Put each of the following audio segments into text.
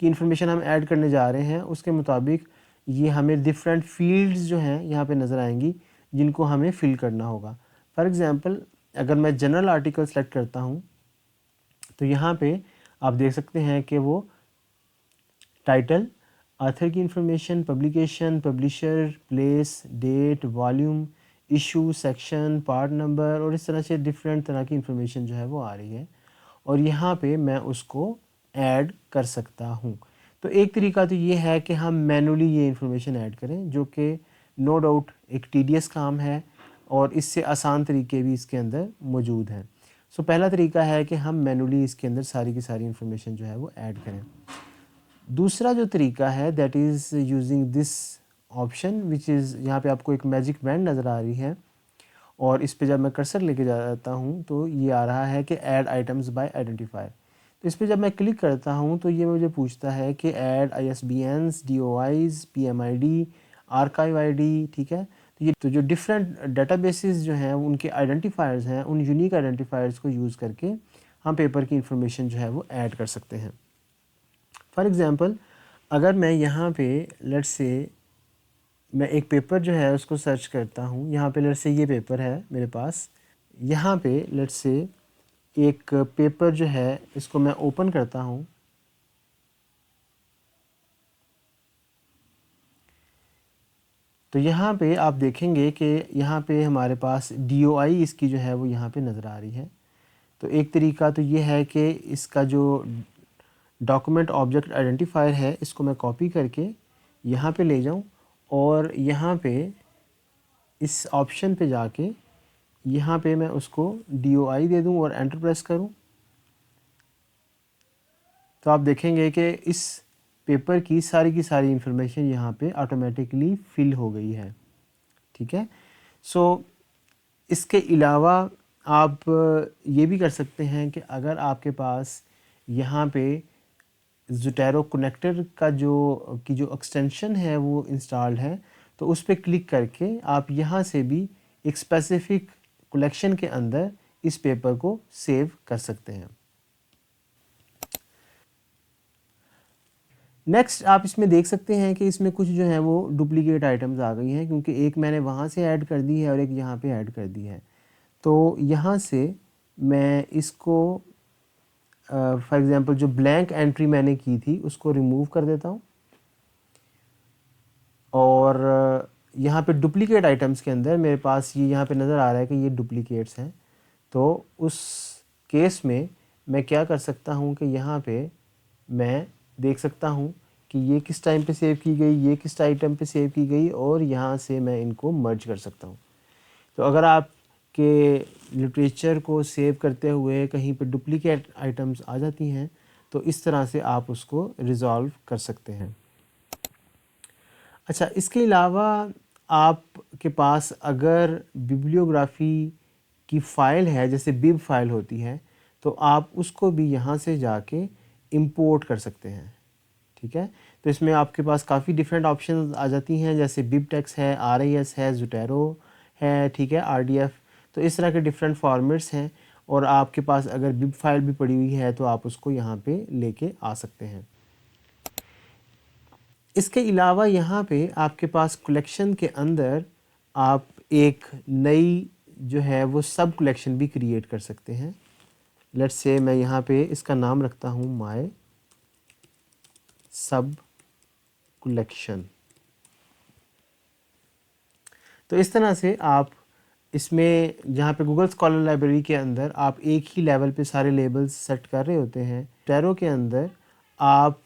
کی انفارمیشن ہم ایڈ کرنے جا رہے ہیں اس کے مطابق یہ ہمیں ڈفرینٹ فیلڈز جو ہیں یہاں پہ نظر آئیں گی جن کو ہمیں فل کرنا ہوگا. فار ایگزامپل اگر میں جنرل آرٹیکل سلیکٹ کرتا ہوں تو یہاں پہ آپ دیکھ سکتے ہیں کہ وہ ٹائٹل، آتھر کی information, publication, publisher, place, date, volume, issue, section, part number اور اس طرح سے ڈفرینٹ طرح کی انفارمیشن جو ہے وہ آ رہی ہے اور یہاں پہ میں اس کو ایڈ کر سکتا ہوں. تو ایک طریقہ تو یہ ہے کہ ہم مینولی یہ انفارمیشن ایڈ کریں جو کہ نو ڈاؤٹ ایک ٹیڈیس کام ہے اور اس سے آسان طریقے بھی اس کے اندر موجود ہیں. سو پہلا طریقہ ہے کہ ہم مینولی اس کے اندر ساری کی ساری انفارمیشن جو ہے وہ ایڈ کریں. دوسرا جو طریقہ ہے that is using this option which is, یہاں پہ آپ کو ایک میجک بینڈ نظر آ رہی ہے اور اس پہ جب میں کرسر لے کے جاتا ہوں تو یہ آ رہا ہے کہ ایڈ آئٹمز بائی آئیڈینٹیفائر. تو اس پہ جب میں کلک کرتا ہوں تو یہ مجھے پوچھتا ہے کہ add ISBNs، DOIs، PMID، archive ID، ٹھیک ہے. تو جو ڈفرینٹ ڈیٹا بیسز جو ہیں ان کے آئیڈینٹیفائرز ہیں، ان یونیک آئیڈینٹیفائرز کو یوز کر کے ہم پیپر کی انفارمیشن جو ہے وہ ایڈ کر سکتے ہیں. فار ایگزامپل اگر میں یہاں پہ لیٹس سے میں ایک پیپر جو ہے اس کو سرچ کرتا ہوں، یہاں پہ لیٹس سے یہ پیپر ہے میرے پاس، یہاں پہ لیٹس سے ایک پیپر جو ہے اس کو میں اوپن کرتا ہوں تو یہاں پہ آپ دیکھیں گے کہ یہاں پہ ہمارے پاس DOI اس کی جو ہے وہ یہاں پہ نظر آ رہی ہے. تو ایک طریقہ تو یہ ہے کہ اس کا جو ڈاکومنٹ آبجیکٹ آئیڈینٹیفائر ہے اس کو میں کاپی کر کے یہاں پہ لے جاؤں اور یہاں پہ اس آپشن پہ جا کے یہاں پہ میں اس کو DOI دے دوں اور انٹر پریس کروں تو آپ دیکھیں گے کہ اس پیپر کی ساری انفارمیشن یہاں پہ آٹومیٹکلی فل ہو گئی ہے. ٹھیک ہے. سو اس کے علاوہ آپ یہ بھی کر سکتے ہیں کہ اگر آپ کے پاس یہاں پہ زوٹیرو کنیکٹر کا جو ایکسٹینشن ہے وہ انسٹالڈ ہے تو اس پہ کلک کر کے آپ یہاں سے بھی ایک اسپیسیفک کلیکشن کے اندر اس پیپر کو سیو کر سکتے ہیں. نیکسٹ آپ اس میں دیکھ سکتے ہیں کہ اس میں کچھ جو ہیں وہ ڈپلیکیٹ آئٹمز آ گئی ہیں کیونکہ ایک میں نے وہاں سے ایڈ کر دی ہے اور ایک یہاں پہ ایڈ کر دی ہے. تو یہاں سے میں اس کو فار ایگزامپل جو بلینک انٹری میں نے کی تھی اس کو ریموو کر دیتا ہوں اور یہاں پہ ڈپلیکیٹ آئٹمز کے اندر میرے پاس یہ یہاں پہ نظر آ رہا ہے کہ یہ ڈپلیکیٹس ہیں. تو اس کیس میں میں کیا کر سکتا ہوں کہ یہاں پہ میں دیکھ سکتا ہوں کہ یہ کس ٹائم پہ سیو کی گئی، یہ کس آئٹم پہ سیو کی گئی اور یہاں سے میں ان کو مرج کر سکتا ہوں. تو اگر آپ کے لٹریچر کو سیو کرتے ہوئے کہیں پہ ڈپلیکیٹ آئٹمز آ جاتی ہیں تو اس طرح سے آپ اس کو ریزالو کر سکتے ہیں. اچھا، اس کے علاوہ آپ کے پاس اگر بیبلیوگرافی کی فائل ہے جیسے بب فائل ہوتی ہے تو آپ اس کو بھی یہاں سے جا کے امپورٹ کر سکتے ہیں. ٹھیک ہے. تو اس میں آپ کے پاس کافی ڈفرینٹ آپشنز آ جاتی ہیں جیسے بب ٹیکس ہے، RIS ہے، زوٹیرو ہے، ٹھیک ہے، RDF. تو اس طرح کے ڈفرینٹ فارمیٹس ہیں اور آپ کے پاس اگر بب فائل بھی پڑی ہوئی ہے تو آپ اس کو یہاں پہ لے کے آ سکتے ہیں. اس کے علاوہ یہاں پہ آپ کے پاس کلیکشن کے اندر آپ ایک نئی جو ہے وہ سب کلیکشن بھی کریٹ کر سکتے ہیں. لیٹس سے میں یہاں پہ اس کا نام رکھتا ہوں مائی سب کلیکشن. تو اس طرح سے آپ اس میں جہاں پہ گوگل اسکالر لائبریری کے اندر آپ ایک ہی لیول پہ سارے لیبلز سیٹ کر رہے ہوتے ہیں، ٹیرو کے اندر آپ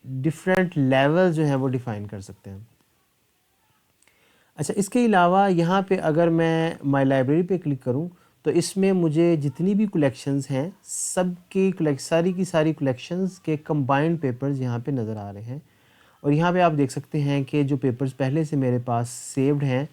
ڈفرینٹ لیول جو ہیں وہ ڈیفائن کر سکتے ہیں. اچھا، اس کے علاوہ یہاں پہ اگر میں مائی لائبریری پہ کلک کروں تو اس میں مجھے جتنی بھی کلیکشنز ہیں سب کی ساری کی ساری کلیکشنز کے کمبائنڈ پیپرز یہاں پہ نظر آ رہے ہیں. اور یہاں پہ آپ دیکھ سکتے ہیں کہ جو پیپرز پہلے سے میرے پاس سیوڈ ہیں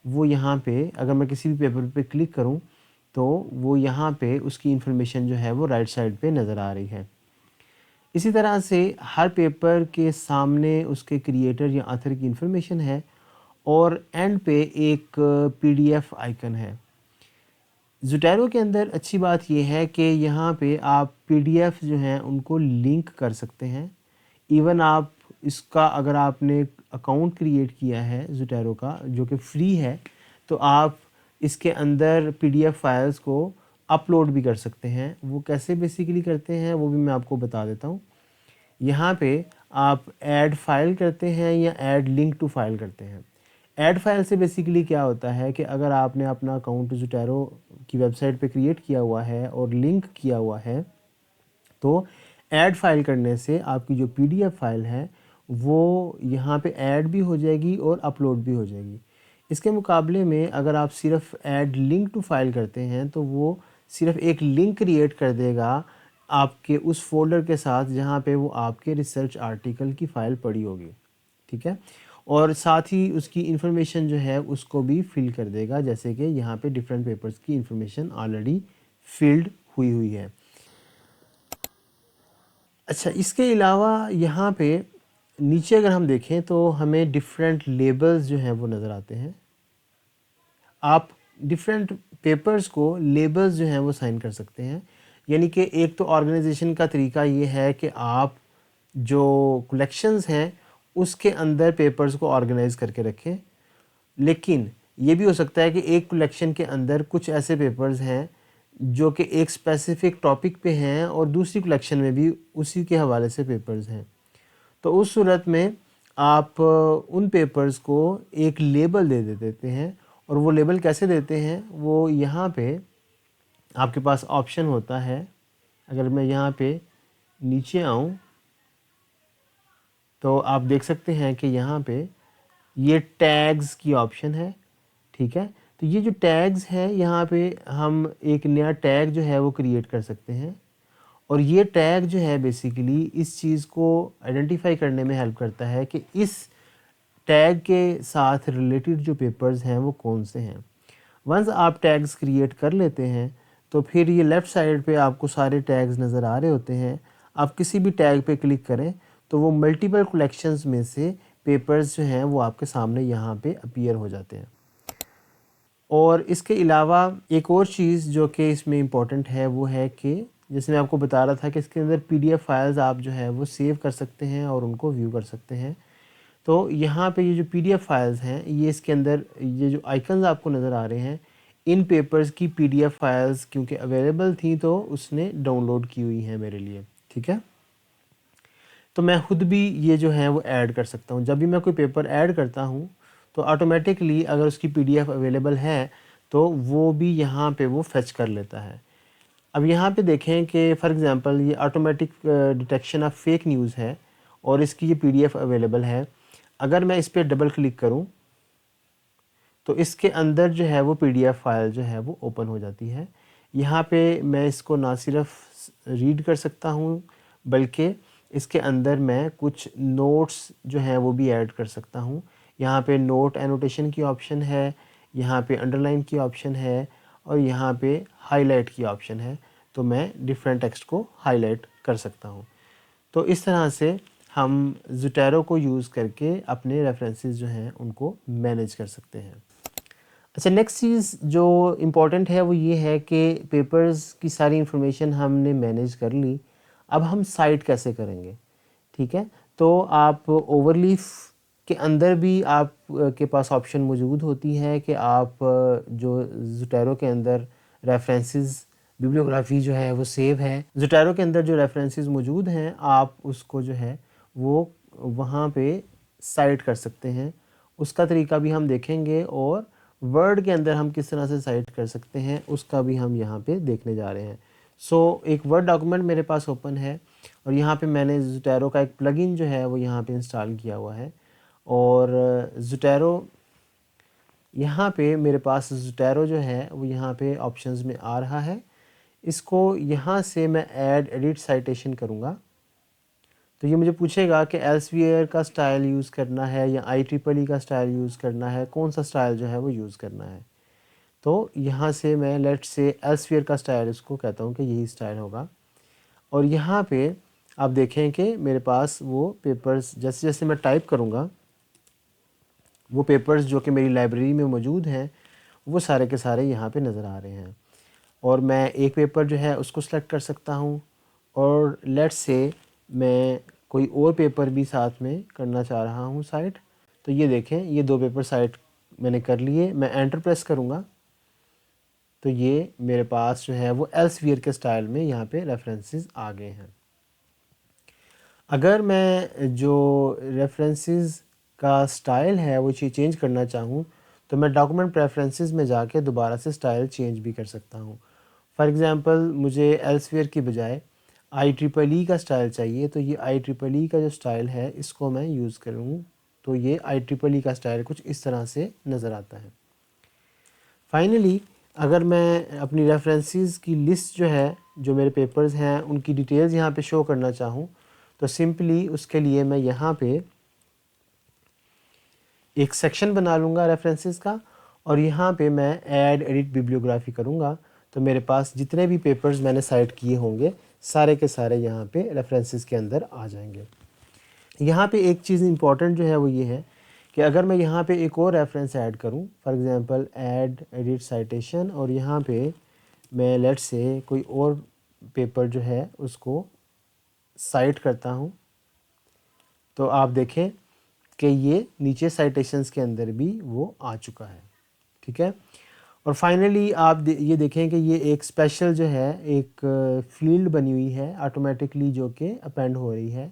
وہ یہاں پہ اگر میں کسی بھی پیپر پہ کلک کروں تو وہ یہاں پہ اس کی انفارمیشن جو ہے وہ رائٹ سائڈ پہ نظر آ رہی ہے. اسی طرح سے ہر پیپر کے سامنے اس کے کریٹر یا آتھر کی انفارمیشن ہے اور اینڈ پہ ایک PDF آئیکن ہے. زوٹیرو کے اندر اچھی بات یہ ہے کہ یہاں پہ آپ PDF جو ہیں ان کو لنک کر سکتے ہیں. ایون آپ اس کا اگر آپ نے اکاؤنٹ کریٹ کیا ہے زوٹیرو کا جو کہ فری ہے تو آپ اس کے اندر پی ڈی ایف فائلز کو اپلوڈ بھی کر سکتے ہیں. وہ کیسے بیسیکلی کرتے ہیں وہ بھی میں آپ کو بتا دیتا ہوں. یہاں پہ آپ ایڈ فائل کرتے ہیں یا ایڈ لنک ٹو فائل کرتے ہیں. ایڈ فائل سے بیسیکلی کیا ہوتا ہے کہ اگر آپ نے اپنا اکاؤنٹ زوٹیرو کی ویب سائٹ پہ کریٹ کیا ہوا ہے اور لنک کیا ہوا ہے تو ایڈ فائل کرنے سے آپ کی جو پی ڈی ایف فائل ہے وہ یہاں پہ ایڈ بھی ہو جائے گی اور اپلوڈ بھی ہو جائے گی. اس کے مقابلے میں اگر آپ صرف ایڈ لنک ٹو فائل کرتے ہیں تو وہ صرف ایک لنک کریٹ کر دے گا آپ کے اس فولڈر کے ساتھ جہاں پہ وہ آپ کے ریسرچ آرٹیکل کی فائل پڑی ہوگی. ٹھیک ہے, اور ساتھ ہی اس کی انفارمیشن جو ہے اس کو بھی فل کر دے گا, جیسے کہ یہاں پہ ڈفرینٹ پیپرز کی انفارمیشن آلریڈی فلڈ ہوئی ہے. اچھا, اس کے علاوہ یہاں پہ نیچے اگر ہم دیکھیں تو ہمیں ڈفرینٹ لیبلز جو ہیں وہ نظر آتے ہیں. آپ ڈفرینٹ پیپرز کو لیبلز جو ہیں وہ سائن کر سکتے ہیں. یعنی کہ ایک تو آرگنائزیشن کا طریقہ یہ ہے کہ آپ جو کلیکشنز ہیں اس کے اندر پیپرز کو آرگنائز کر کے رکھیں, لیکن یہ بھی ہو سکتا ہے کہ ایک کلیکشن کے اندر کچھ ایسے پیپرز ہیں جو کہ ایک اسپیسیفک ٹاپک پہ ہیں اور دوسری کلیکشن میں بھی اسی کے حوالے سے پیپرز ہیں. تو اس صورت میں آپ ان پیپرز کو ایک لیبل دے دیتے ہیں, اور وہ لیبل کیسے دیتے ہیں وہ یہاں پہ آپ کے پاس آپشن ہوتا ہے. اگر میں یہاں پہ نیچے آؤں تو آپ دیکھ سکتے ہیں کہ یہاں پہ یہ ٹیگز کی آپشن ہے. ٹھیک ہے, تو یہ جو ٹیگز ہے یہاں پہ ہم ایک نیا ٹیگ جو ہے وہ کریٹ کر سکتے ہیں, اور یہ ٹیگ جو ہے بیسیکلی اس چیز کو آئیڈینٹیفائی کرنے میں ہیلپ کرتا ہے کہ اس ٹیگ کے ساتھ ریلیٹڈ جو پیپرز ہیں وہ کون سے ہیں. ونس آپ ٹیگز کریٹ کر لیتے ہیں تو پھر یہ لیفٹ سائڈ پہ آپ کو سارے ٹیگز نظر آ رہے ہوتے ہیں. آپ کسی بھی ٹیگ پہ کلک کریں تو وہ ملٹیپل کلیکشنز میں سے پیپرز جو ہیں وہ آپ کے سامنے یہاں پہ اپیئر ہو جاتے ہیں. اور اس کے علاوہ ایک اور چیز جو کہ اس میں امپورٹنٹ ہے وہ ہے کہ جیسے میں آپ کو بتا رہا تھا کہ اس کے اندر پی ڈی ایف فائلز آپ جو ہے وہ سیو کر سکتے ہیں اور ان کو ویو کر سکتے ہیں. تو یہاں پہ یہ جو پی ڈی ایف فائلز ہیں یہ اس کے اندر یہ جو آئیکنز آپ کو نظر آ رہے ہیں ان پیپرز کی پی ڈی ایف فائلز کیونکہ اویلیبل تھیں تو اس نے ڈاؤن لوڈ کی ہوئی ہیں میرے لیے. ٹھیک ہے, تو میں خود بھی یہ جو ہے وہ ایڈ کر سکتا ہوں. جب بھی میں کوئی پیپر ایڈ کرتا ہوں تو آٹومیٹکلی اگر اس کی پی ڈی ایف اویلیبل ہے تو وہ بھی یہاں پہ وہ فیچ کر لیتا ہے. اب یہاں پہ دیکھیں کہ فار ایگزامپل یہ automatic detection of fake news ہے اور اس کی یہ پی ڈی ایف اویلیبل ہے. اگر میں اس پہ ڈبل کلک کروں تو اس کے اندر جو ہے وہ پی ڈی ایف فائل جو ہے وہ اوپن ہو جاتی ہے. یہاں پہ میں اس کو نہ صرف ریڈ کر سکتا ہوں بلکہ اس کے اندر میں کچھ نوٹس جو ہیں وہ بھی ایڈ کر سکتا ہوں. یہاں پہ نوٹ اینوٹیشن کی آپشن ہے, یہاں پہ انڈرلائن کی آپشن ہے, اور یہاں پہ ہائی لائٹ کی آپشن ہے. تو میں ڈفرینٹ ٹیکسٹ کو ہائی لائٹ کر سکتا ہوں. تو اس طرح سے ہم زوٹیرو کو یوز کر کے اپنے ریفرنسز جو ہیں ان کو مینیج کر سکتے ہیں. اچھا, نیکسٹ چیز جو امپورٹنٹ ہے وہ یہ ہے کہ پیپرز کی ساری انفارمیشن ہم نے مینیج کر لی. اب ہم سائٹ کیسے کریں گے؟ ٹھیک ہے, تو آپ اوور لیف کے اندر بھی آپ کے پاس آپشن موجود ہوتی ہے کہ آپ جو زوٹیرو کے اندر ریفرنسز بیبلیوگرافی جو ہے وہ سیو ہے, زوٹیرو کے اندر جو ریفرنسز موجود ہیں آپ اس کو جو ہے وہ وہاں پہ سائٹ کر سکتے ہیں. اس کا طریقہ بھی ہم دیکھیں گے, اور ورڈ کے اندر ہم کس طرح سے سائٹ کر سکتے ہیں اس کا بھی ہم یہاں پہ دیکھنے جا رہے ہیں. ایک ورڈ ڈاکومنٹ میرے پاس اوپن ہے اور یہاں پہ میں نے زوٹیرو کا ایک پلگ ان جو ہے وہ یہاں پہ انسٹال کیا ہوا ہے, اور زوٹیرو یہاں پہ میرے پاس زوٹیرو جو ہے وہ یہاں پہ آپشنز میں آ رہا ہے. اس کو یہاں سے میں ایڈٹ سائٹیشن کروں گا تو یہ مجھے پوچھے گا کہ ایلس ویئر کا سٹائل یوز کرنا ہے یا آئی ٹریپل ای کا سٹائل یوز کرنا ہے, کون سا سٹائل جو ہے وہ یوز کرنا ہے. تو یہاں سے میں لیٹ سے ایلس ویئر کا سٹائل اس کو کہتا ہوں کہ یہی سٹائل ہوگا. اور یہاں پہ آپ دیکھیں کہ میرے پاس وہ پیپرز جیسے جیسے میں ٹائپ کروں گا وہ پیپرز جو کہ میری لائبریری میں موجود ہیں وہ سارے کے سارے یہاں پہ نظر آ رہے ہیں. اور میں ایک پیپر جو ہے اس کو سلیکٹ کر سکتا ہوں, اور لیٹ سے میں کوئی اور پیپر بھی ساتھ میں کرنا چاہ رہا ہوں سائٹ، تو یہ دیکھیں یہ 2 پیپر سائٹ میں نے کر لیے. میں انٹر پریس کروں گا تو یہ میرے پاس جو ہے وہ ایلس ویئر کے سٹائل میں یہاں پہ ریفرنسز آ گئے ہیں. اگر میں جو ریفرنسز کا سٹائل ہے وہ چینج کرنا چاہوں تو میں ڈاکومنٹ پریفرنسز میں جا کے دوبارہ سے سٹائل چینج بھی کر سکتا ہوں. فار ایگزامپل مجھے ایلس ویئر کی بجائے IEEE کا سٹائل چاہیے، تو یہ IEEE کا جو سٹائل ہے اس کو میں یوز کروں تو یہ IEEE کا سٹائل کچھ اس طرح سے نظر آتا ہے. فائنلی اگر میں اپنی ریفرنسز کی لسٹ جو ہے، جو میرے پیپرز ہیں ان کی ڈیٹیلز یہاں پہ شو کرنا چاہوں تو سمپلی اس کے لیے میں یہاں پہ ایک سیکشن بنا لوں گا ریفرنسز کا، اور یہاں پہ میں ایڈ ایڈٹ بیبلیوگرافی کروں گا تو میرے پاس جتنے بھی پیپرز میں نے سائٹ کیے ہوں گے سارے کے سارے یہاں پہ ریفرنسز کے اندر آ جائیں گے. یہاں پہ ایک چیز امپورٹنٹ جو ہے وہ یہ ہے کہ اگر میں یہاں پہ ایک اور ریفرنس ایڈ کروں، for example add edit citation, اور یہاں پہ میں لیٹ سے کوئی اور پیپر جو ہے اس کو سائٹ کرتا ہوں، تو آپ دیکھیں کہ یہ نیچے سائٹیشنز کے اندر بھی وہ آ چکا ہے. ٹھیک ہے. اور فائنلی آپ یہ دیکھیں کہ یہ ایک اسپیشل جو ہے ایک فیلڈ بنی ہوئی ہے آٹومیٹکلی جو کہ اپینڈ ہو رہی ہے.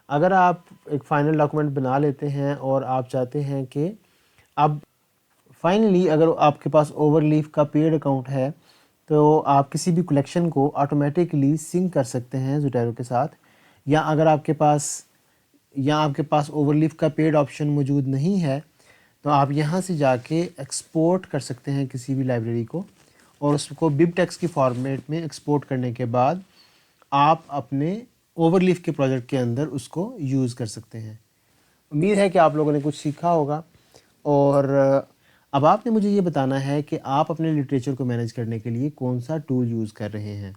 اگر آپ ایک فائنل ڈاکومنٹ بنا لیتے ہیں اور آپ چاہتے ہیں کہ اب فائنلی اگر آپ کے پاس اوور لیف کا پیڈ اکاؤنٹ ہے تو آپ کسی بھی کلیکشن کو آٹومیٹکلی سنک کر سکتے ہیں زوٹیرو کے ساتھ، یا اگر آپ کے پاس اوور لیف کا پیڈ آپشن موجود نہیں ہے تو آپ یہاں سے جا کے ایکسپورٹ کر سکتے ہیں کسی بھی لائبریری کو، اور اس کو بب ٹیکس کی فارمیٹ میں ایکسپورٹ کرنے کے بعد آپ اپنے اوور لیف کے پروجیکٹ کے اندر اس کو یوز کر سکتے ہیں. امید ہے کہ آپ لوگوں نے کچھ سیکھا ہوگا، اور اب آپ نے مجھے یہ بتانا ہے کہ آپ اپنے لٹریچر کو مینیج کرنے کے لیے کون سا ٹول یوز کر رہے ہیں.